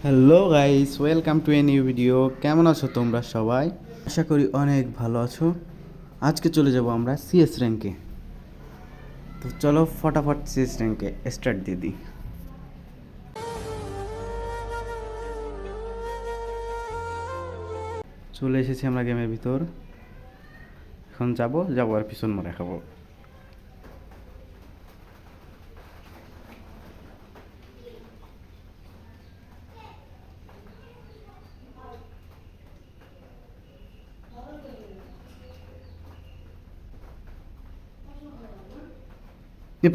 Hello guys, welcome to a new video. কেমন আছো তোমরা সবাই? আশা করি অনেক ভালো আছো। আজকে চলে যাব আমরা সিএস র্যাঙ্কে। তো চলো ফটাফট সিএস র্যাঙ্কে স্টার্ট দিয়ে দিই। চলে এসেছি আমরা গেমের ভিতর। এখন যাব আর পিছন মারা খাবো।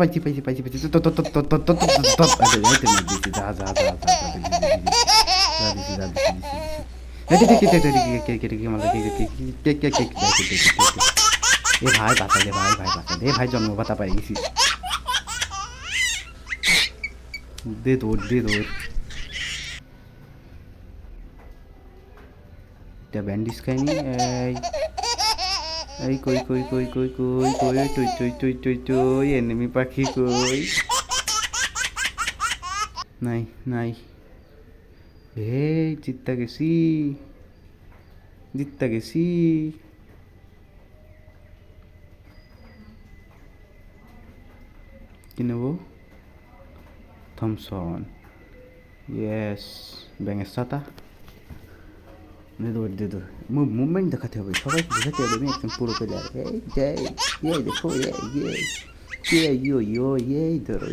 পাইছি তো তো তো তো তো তো তো তো আরে এইতে না দিছি যা এ ভাই বাঁচা দে ভাই জন্ম ভাতা পাই গেছি। দে দৌড় এটা ব্যান্ডিজ খাইনি। এই কই এনিমি পাখি কই? নাই এই জিততে গেছি। কি নেবো? Thomson, yes. ব্যাঙের ছাতা দে দৌড় মুভমেন্ট দেখাতে হবে, সবাইকে দেখাতে হবে আমি একদম পুরো প্লেয়ার। এই দেখো এই ধরো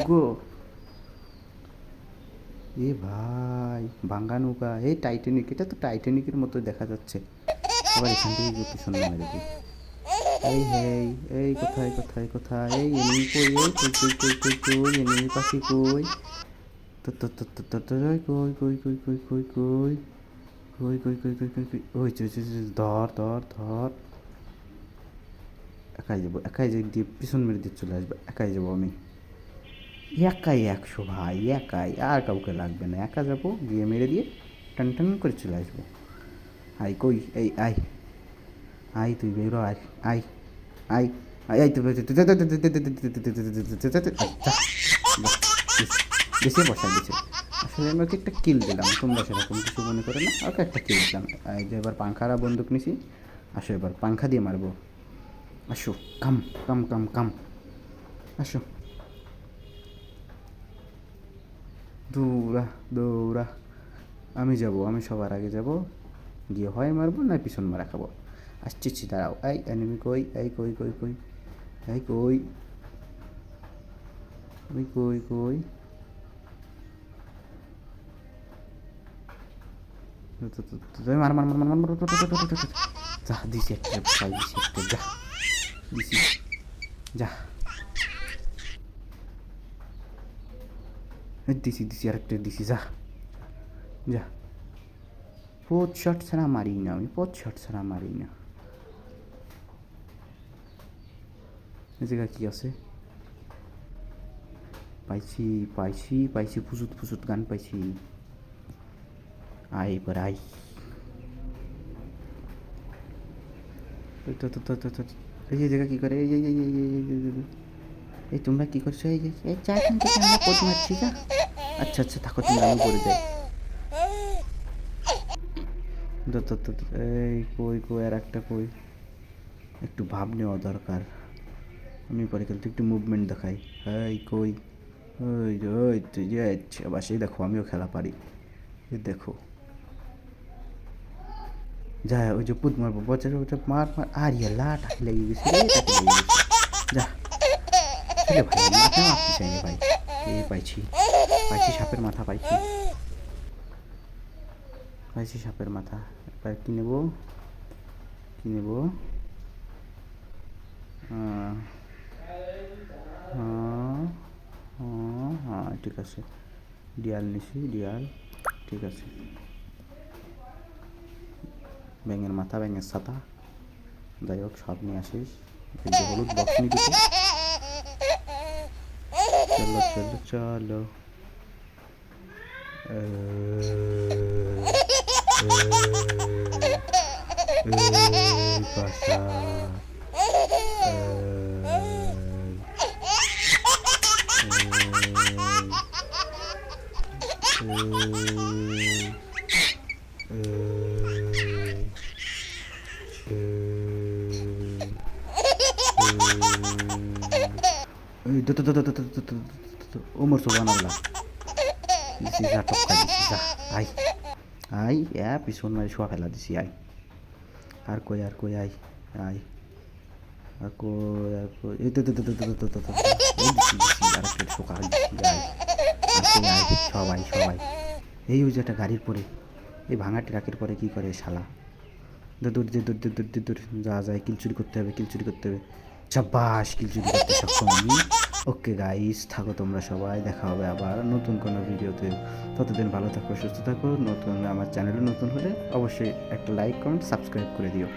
গো এ ভাই ভাঙ্গা নৌকা, এই টাইটানিক, এটা তো টাইটানিকের মতো দেখা যাচ্ছে। আবার এখান থেকে পিছন নামে দেখি। এই কোথায় এই এনিমি কই? কই এনিমি পাখি কই? তো ওই ধর। একাই দিয়ে পিছন মেরে দিয়ে চলে আসবে। একাই যাবো আমি, একাই 100 ভাই, একাই, আর কাউকে লাগবে না। একা যাবো, গিয়ে মেরে দিয়ে টান করে চলে আসবো। কই এই তুই বেরো, আই তো বেশি বসা দিছে। আসলে আমি ওকে একটা কিল দিলাম, তোমরা সেরকম কিছু মনে করে না। ওকে একটা কিল দিলাম। এই যে এবার পাংখারা বন্দুক নিছি। আসো এবার পাংখা দিয়ে মারবো। আসো কাম আসো। দৌড়া আমি সবার আগে যাব, গিয়ে হয় মারবো না পিছন মারা খাবো। আসছি দাঁড়াও। এই এনিমি কই? কই মার যা দিছি একটা, যা দিছি আরেকটা দিছি, যা পোচ শট ছাড়া মারি না আমি, এই জায়গা কি আছে? পাইছি ফুসুত গান পাইছি। এবার এই যে জায়গা কি করে? এই তোমরা কি করছো? এই চা এখান থেকে আমরা পোচ মারছি, যা। আচ্ছা থাকো, তুমি, আমি পড়ে যাই। এই কই আর একটা কই? একটু ভাব নেওয়া দরকার। আমি পরে খেলতে একটু মুভমেন্ট দেখাই। এই কই? ওই তুই যে আবার সেই দেখো, আমিও খেলা পারি। দেখো যা, ওই যে পুত মারবো, বছর ওটা মার আর লাট লেগে গেছে, যা। ভাই মাথা মারতে চাইনি ভাই। এই পাইছি সাপের মাথা, পাইছি সাপের মাথা। এবার কি নেবো? হ্যাঁ ঠিক আছে, ডিয়াল নিছি, ঠিক আছে। ব্যাঙের মাথা, ব্যাঙের ছাতা, যাই হোক সব নিয়ে আসিস। হলুদ বক্স নিবি তো? চলো এই ও মোর সুবহানাল্লাহ দিছি যা টপকা দিছি যা আই আই পিছন মারি শোয়া ফেলা দিছি আই আর কই আই আই আর কই এই দিছি আর একটা শোকা দিছি আই আর কই আই সবাই এই ওই যে একটা গাড়ির পরে এই ভাঙা ট্রাকের পরে কি করে শালা দূর যা কিল চুরি করতে হবে চাব্বাস কিল চুরি করতে সক্ষম আমি ওকে গাইস থাকো তোমরা সবাই দেখা হবে আবার নতুন কোনো ভিডিওতে ততদিন ভালো থাকো সুস্থ থাকো নতুন আমার চ্যানেলে নতুন হলে অবশ্যই একটা লাইক কমেন্ট সাবস্ক্রাইব করে দিও